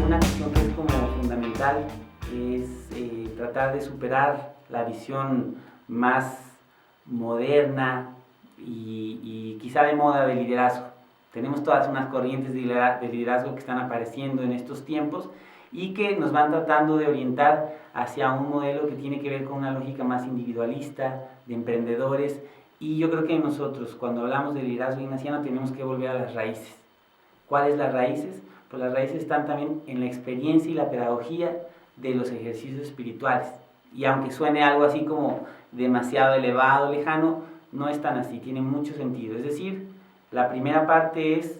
una cuestión que es como fundamental es tratar de superar la visión más moderna y quizá de moda del liderazgo. Tenemos todas unas corrientes de liderazgo que están apareciendo en estos tiempos y que nos van tratando de orientar hacia un modelo que tiene que ver con una lógica más individualista, de emprendedores, y yo creo que nosotros, cuando hablamos de liderazgo ignaciano, tenemos que volver a las raíces. ¿Cuáles las raíces? Pues las raíces están también en la experiencia y la pedagogía de los ejercicios espirituales. Y aunque suene algo así como demasiado elevado, lejano, no es tan así, tiene mucho sentido. Es decir, la primera parte es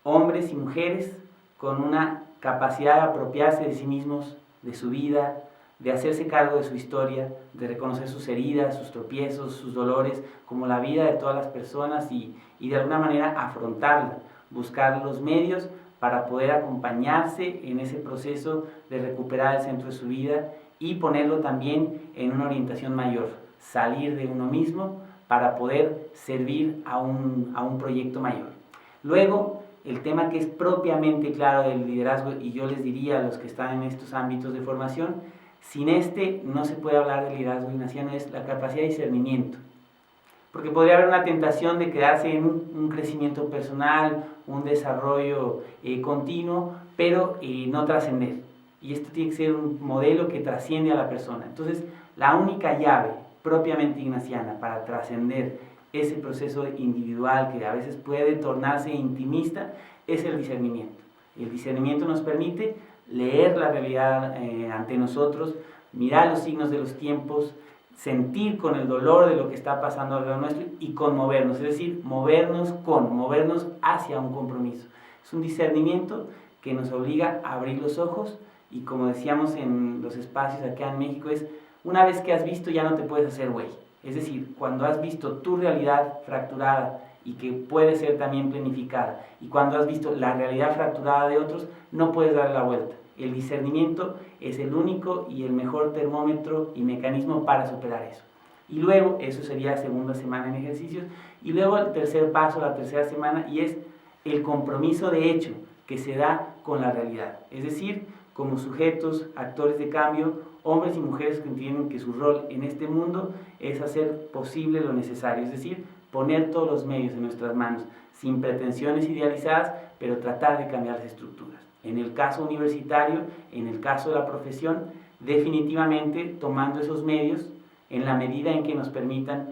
hombres y mujeres con una capacidad de apropiarse de sí mismos, de su vida, de hacerse cargo de su historia, de reconocer sus heridas, sus tropiezos, sus dolores, como la vida de todas las personas y de alguna manera afrontarla, buscar los medios para poder acompañarse en ese proceso de recuperar el centro de su vida y ponerlo también en una orientación mayor, salir de uno mismo para poder servir a un proyecto mayor. Luego, el tema que es propiamente claro del liderazgo, y yo les diría a los que están en estos ámbitos de formación, sin este no se puede hablar de liderazgo ignaciano, es la capacidad de discernimiento. Porque podría haber una tentación de quedarse en un crecimiento personal, un desarrollo continuo, pero no trascender. Y esto tiene que ser un modelo que trasciende a la persona. Entonces, la única llave propiamente ignaciana para trascender ese proceso individual que a veces puede tornarse intimista es el discernimiento. El discernimiento nos permite leer la realidad ante nosotros, mirar los signos de los tiempos, sentir con el dolor de lo que está pasando alrededor nuestro y conmovernos, es decir, movernos hacia un compromiso. Es un discernimiento que nos obliga a abrir los ojos y, como decíamos en los espacios acá en México, es una vez que has visto ya no te puedes hacer güey. Es decir, cuando has visto tu realidad fracturada y que puede ser también planificada, y cuando has visto la realidad fracturada de otros, no puedes dar la vuelta. El discernimiento es el único y el mejor termómetro y mecanismo para superar eso. Y luego, eso sería segunda semana en ejercicios, y luego el tercer paso, la tercera semana, y es el compromiso de hecho que se da con la realidad. Es decir, como sujetos, actores de cambio, hombres y mujeres que entienden que su rol en este mundo es hacer posible lo necesario, es decir, poner todos los medios en nuestras manos, sin pretensiones idealizadas, pero tratar de cambiar las estructuras. En el caso universitario, en el caso de la profesión, definitivamente tomando esos medios en la medida en que nos permitan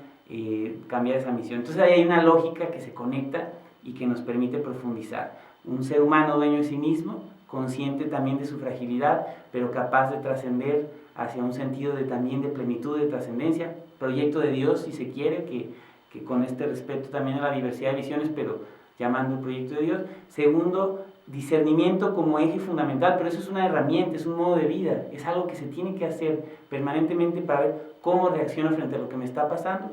cambiar esa misión. Entonces ahí hay una lógica que se conecta y que nos permite profundizar. Un ser humano dueño de sí mismo, consciente también de su fragilidad, pero capaz de trascender hacia un sentido también de plenitud, de trascendencia, proyecto de Dios, si se quiere, que con este respeto también a la diversidad de visiones, pero llamando el proyecto de Dios. Segundo, discernimiento como eje fundamental, pero eso es una herramienta, es un modo de vida, es algo que se tiene que hacer permanentemente para ver cómo reacciono frente a lo que me está pasando.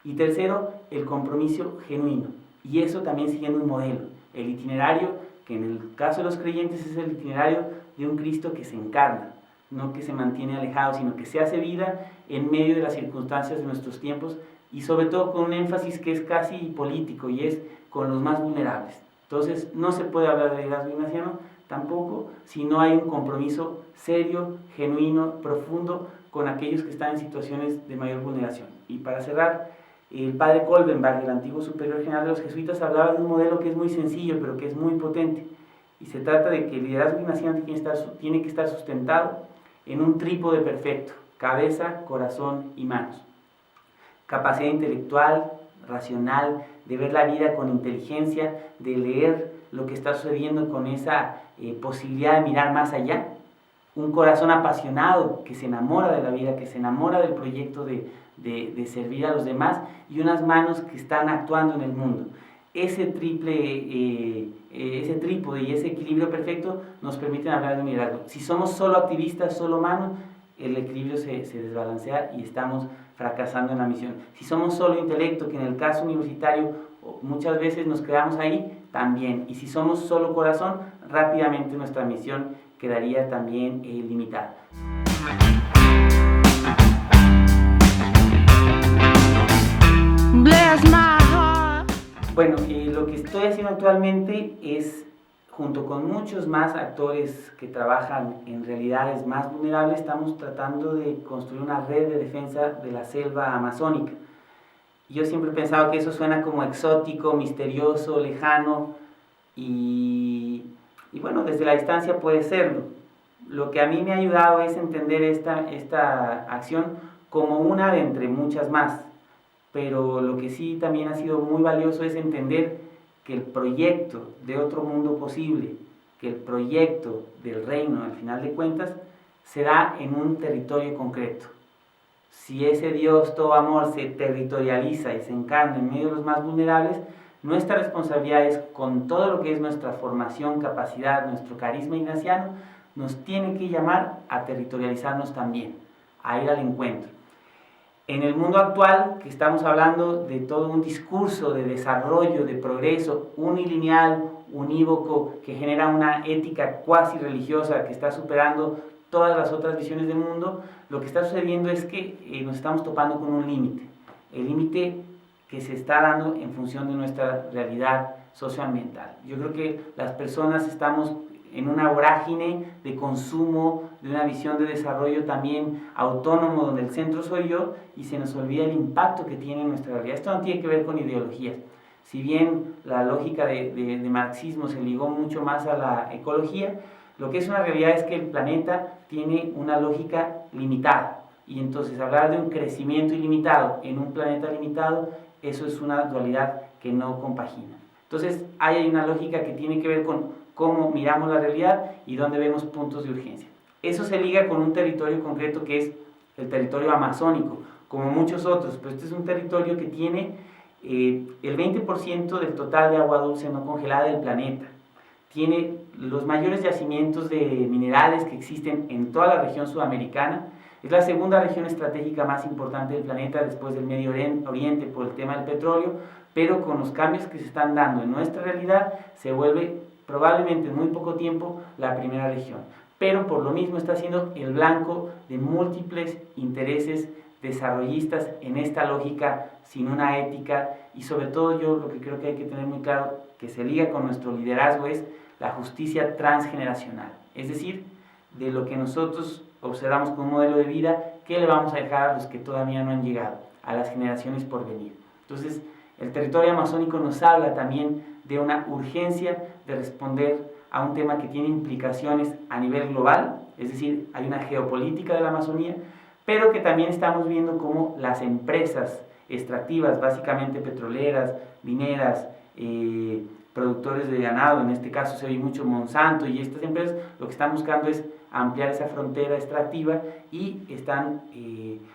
Y tercero, el compromiso genuino, y eso también siguiendo un modelo, el itinerario, que en el caso de los creyentes es el itinerario de un Cristo que se encarna, no que se mantiene alejado, sino que se hace vida en medio de las circunstancias de nuestros tiempos y sobre todo con un énfasis que es casi político y es con los más vulnerables. Entonces no se puede hablar de liderazgo ignaciano tampoco si no hay un compromiso serio, genuino, profundo con aquellos que están en situaciones de mayor vulneración. Y para cerrar, el padre Kolbenbach, el antiguo superior general de los jesuitas, hablaba de un modelo que es muy sencillo pero que es muy potente, y se trata de que el liderazgo ignaciano tiene que estar sustentado en un trípode perfecto: cabeza, corazón y manos. Capacidad intelectual, racional, de ver la vida con inteligencia, de leer lo que está sucediendo con esa posibilidad de mirar más allá. Un corazón apasionado que se enamora de la vida, que se enamora del proyecto de servir a los demás, y unas manos que están actuando en el mundo. Ese trípode y ese equilibrio perfecto nos permiten hablar de un liderazgo. Si somos solo activistas, solo manos, el equilibrio se desbalancea y estamos fracasando en la misión. Si somos solo intelecto, que en el caso universitario muchas veces nos quedamos ahí, también. Y si somos solo corazón, rápidamente nuestra misión quedaría también limitada. Bueno, lo que estoy haciendo actualmente es junto con muchos más actores que trabajan en realidades más vulnerables, estamos tratando de construir una red de defensa de la selva amazónica. Yo siempre he pensado que eso suena como exótico, misterioso, lejano, y bueno, desde la distancia puede serlo. Lo que a mí me ha ayudado es entender esta acción como una de entre muchas más, pero lo que sí también ha sido muy valioso es entender que el proyecto de otro mundo posible, que el proyecto del reino, al final de cuentas, se da en un territorio concreto. Si ese Dios todo amor se territorializa y se encarna en medio de los más vulnerables, nuestra responsabilidad es, con todo lo que es nuestra formación, capacidad, nuestro carisma ignaciano, nos tiene que llamar a territorializarnos también, a ir al encuentro. En el mundo actual, que estamos hablando de todo un discurso de desarrollo, de progreso unilineal, unívoco, que genera una ética cuasi religiosa que está superando todas las otras visiones del mundo, lo que está sucediendo es que nos estamos topando con un límite. El límite que se está dando en función de nuestra realidad socioambiental. Yo creo que las personas estamos en una vorágine de consumo, de una visión de desarrollo también autónomo, donde el centro soy yo, y se nos olvida el impacto que tiene en nuestra realidad. Esto no tiene que ver con ideologías. Si bien la lógica de marxismo se ligó mucho más a la ecología, lo que es una realidad es que el planeta tiene una lógica limitada. Y entonces hablar de un crecimiento ilimitado en un planeta limitado, eso es una dualidad que no compagina. Entonces hay una lógica que tiene que ver con cómo miramos la realidad y dónde vemos puntos de urgencia. Eso se liga con un territorio concreto que es el territorio amazónico, como muchos otros, pero este es un territorio que tiene el 20% del total de agua dulce no congelada del planeta. Tiene los mayores yacimientos de minerales que existen en toda la región sudamericana. Es la segunda región estratégica más importante del planeta después del Medio Oriente por el tema del petróleo, pero con los cambios que se están dando en nuestra realidad se vuelve probablemente en muy poco tiempo la primera región, pero por lo mismo está siendo el blanco de múltiples intereses desarrollistas en esta lógica sin una ética, y sobre todo yo lo que creo que hay que tener muy claro que se liga con nuestro liderazgo es la justicia transgeneracional, es decir, de lo que nosotros observamos como un modelo de vida, ¿qué le vamos a dejar a los que todavía no han llegado, a las generaciones por venir? Entonces, el territorio amazónico nos habla también de una urgencia de responder a un tema que tiene implicaciones a nivel global, es decir, hay una geopolítica de la Amazonía, pero que también estamos viendo cómo las empresas extractivas, básicamente petroleras, mineras, productores de ganado, en este caso se ve mucho Monsanto y estas empresas, lo que están buscando es ampliar esa frontera extractiva y están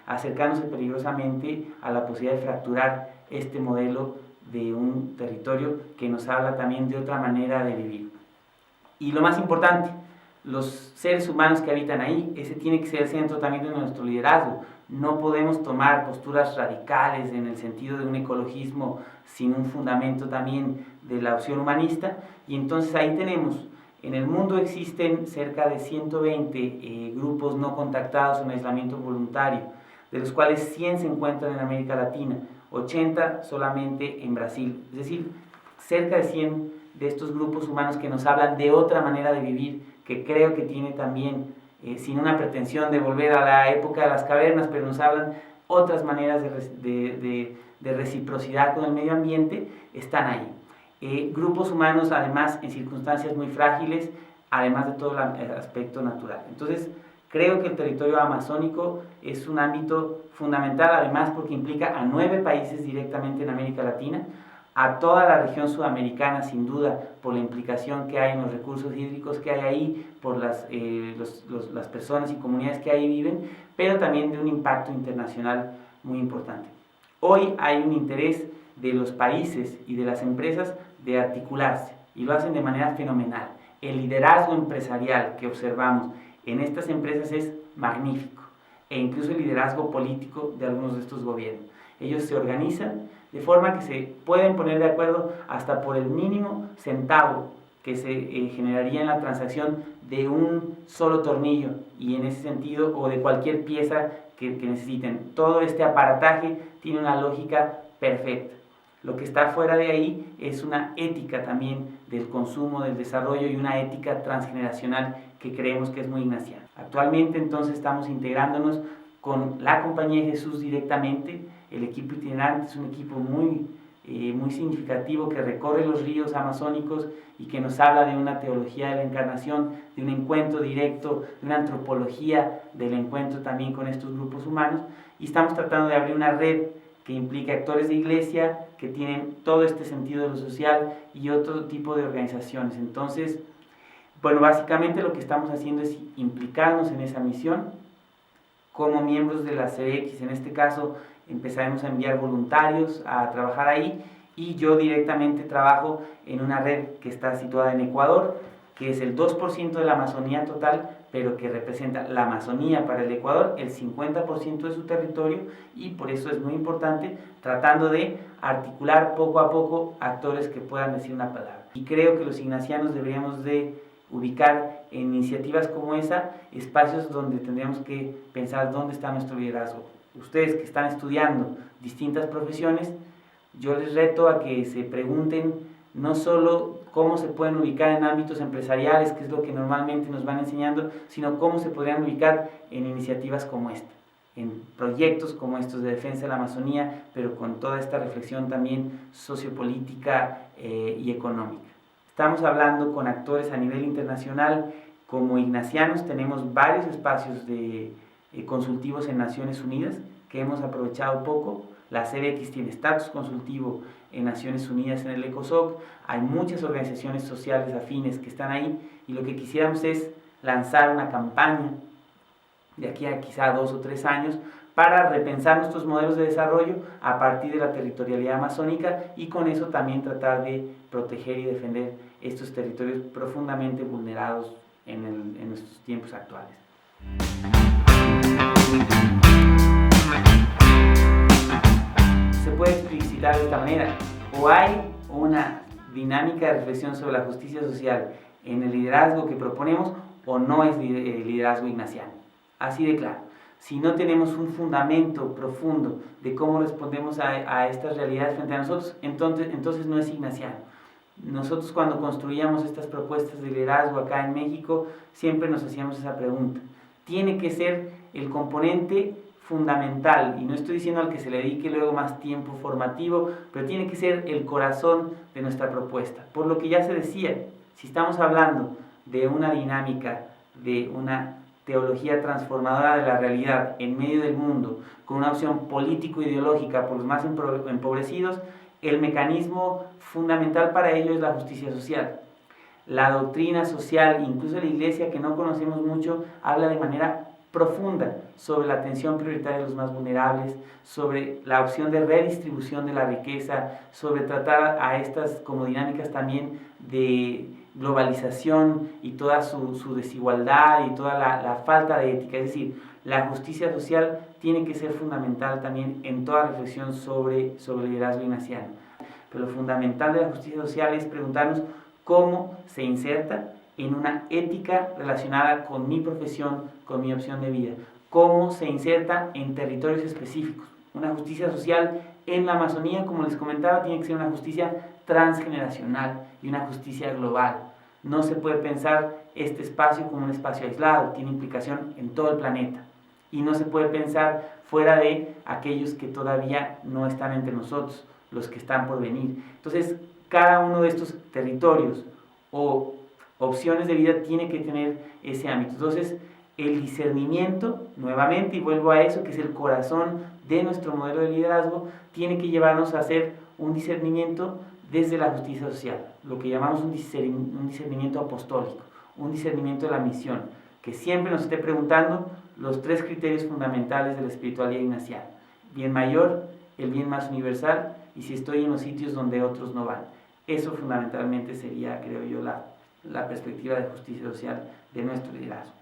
acercándose peligrosamente a la posibilidad de fracturar este modelo de un territorio que nos habla también de otra manera de vivir. Y lo más importante, los seres humanos que habitan ahí, ese tiene que ser el centro también de nuestro liderazgo. No podemos tomar posturas radicales en el sentido de un ecologismo sin un fundamento también de la opción humanista, y entonces ahí tenemos, en el mundo existen cerca de 120 grupos no contactados en aislamiento voluntario, de los cuales 100 se encuentran en América Latina, 80 solamente en Brasil, es decir, cerca de 100 de estos grupos humanos que nos hablan de otra manera de vivir, que creo que tiene también, sin una pretensión de volver a la época de las cavernas, pero nos hablan otras maneras de reciprocidad con el medio ambiente, están ahí. Grupos humanos además en circunstancias muy frágiles, además de todo el aspecto natural. Entonces, creo que el territorio amazónico es un ámbito fundamental, además porque implica a 9 países directamente en América Latina, a toda la región sudamericana sin duda, por la implicación que hay en los recursos hídricos que hay ahí, por las personas y comunidades que ahí viven, pero también de un impacto internacional muy importante. Hoy hay un interés de los países y de las empresas de articularse, y lo hacen de manera fenomenal. El liderazgo empresarial que observamos en estas empresas es magnífico, e incluso el liderazgo político de algunos de estos gobiernos. Ellos se organizan de forma que se pueden poner de acuerdo hasta por el mínimo centavo que se generaría en la transacción de un solo tornillo, y en ese sentido, o de cualquier pieza que necesiten. Todo este aparataje tiene una lógica perfecta. Lo que está fuera de ahí es una ética también del consumo, del desarrollo y una ética transgeneracional que creemos que es muy ignaciana. Actualmente entonces estamos integrándonos con la Compañía de Jesús directamente. El equipo itinerante es un equipo muy significativo que recorre los ríos amazónicos y que nos habla de una teología de la encarnación, de un encuentro directo, de una antropología del encuentro también con estos grupos humanos, y estamos tratando de abrir una red que implica actores de iglesia que tienen todo este sentido de lo social y otro tipo de organizaciones. Entonces, bueno, básicamente lo que estamos haciendo es implicarnos en esa misión como miembros de la CBX. En este caso empezaremos a enviar voluntarios a trabajar ahí, y yo directamente trabajo en una red que está situada en Ecuador, que es el 2% de la Amazonía total, pero que representa la Amazonía para el Ecuador, el 50% de su territorio, y por eso es muy importante, tratando de articular poco a poco actores que puedan decir una palabra. Y creo que los ignacianos deberíamos de ubicar en iniciativas como esa espacios donde tendríamos que pensar dónde está nuestro liderazgo. Ustedes que están estudiando distintas profesiones, yo les reto a que se pregunten no solo cómo se pueden ubicar en ámbitos empresariales, que es lo que normalmente nos van enseñando, sino cómo se podrían ubicar en iniciativas como esta, en proyectos como estos de defensa de la Amazonía, pero con toda esta reflexión también sociopolítica y económica. Estamos hablando con actores a nivel internacional. Como ignacianos tenemos varios espacios consultivos en Naciones Unidas que hemos aprovechado poco. La CBX tiene estatus consultivo en Naciones Unidas en el ECOSOC. Hay muchas organizaciones sociales afines que están ahí, y lo que quisiéramos es lanzar una campaña de aquí a quizá 2 o 3 años para repensar nuestros modelos de desarrollo a partir de la territorialidad amazónica, y con eso también tratar de proteger y defender estos territorios profundamente vulnerados en nuestros tiempos actuales. Se puede explicitar de esta manera: o hay una dinámica de reflexión sobre la justicia social en el liderazgo que proponemos, o no es liderazgo ignaciano. Así de claro. Si no tenemos un fundamento profundo de cómo respondemos a estas realidades frente a nosotros, entonces no es ignaciano. Nosotros, cuando construíamos estas propuestas de liderazgo acá en México, siempre nos hacíamos esa pregunta. Tiene que ser el componente fundamental, y no estoy diciendo al que se le dedique luego más tiempo formativo, pero tiene que ser el corazón de nuestra propuesta. Por lo que ya se decía, si estamos hablando de una dinámica, de una teología transformadora de la realidad en medio del mundo, con una opción político-ideológica por los más empobrecidos, el mecanismo fundamental para ello es la justicia social. La doctrina social, incluso la iglesia, que no conocemos mucho, habla de manera profunda sobre la atención prioritaria de los más vulnerables, sobre la opción de redistribución de la riqueza, sobre tratar a estas como dinámicas también de globalización y toda su desigualdad y toda la falta de ética. Es decir, la justicia social tiene que ser fundamental también en toda reflexión sobre el liderazgo ignaciano. Pero lo fundamental de la justicia social es preguntarnos cómo se inserta en una ética relacionada con mi profesión, con mi opción de vida, cómo se inserta en territorios específicos. Una justicia social en la Amazonía, como les comentaba, tiene que ser una justicia transgeneracional y una justicia global. No se puede pensar este espacio como un espacio aislado, tiene implicación en todo el planeta, y no se puede pensar fuera de aquellos que todavía no están entre nosotros, los que están por venir. Entonces, cada uno de estos territorios o opciones de vida tiene que tener ese ámbito. Entonces, el discernimiento, nuevamente, y vuelvo a eso, que es el corazón de nuestro modelo de liderazgo, tiene que llevarnos a hacer un discernimiento desde la justicia social, lo que llamamos un discernimiento apostólico, un discernimiento de la misión, que siempre nos esté preguntando los 3 criterios fundamentales de la espiritualidad ignaciana: bien mayor, el bien más universal, y si estoy en los sitios donde otros no van. Eso fundamentalmente sería, creo yo, la perspectiva de justicia social de nuestro liderazgo.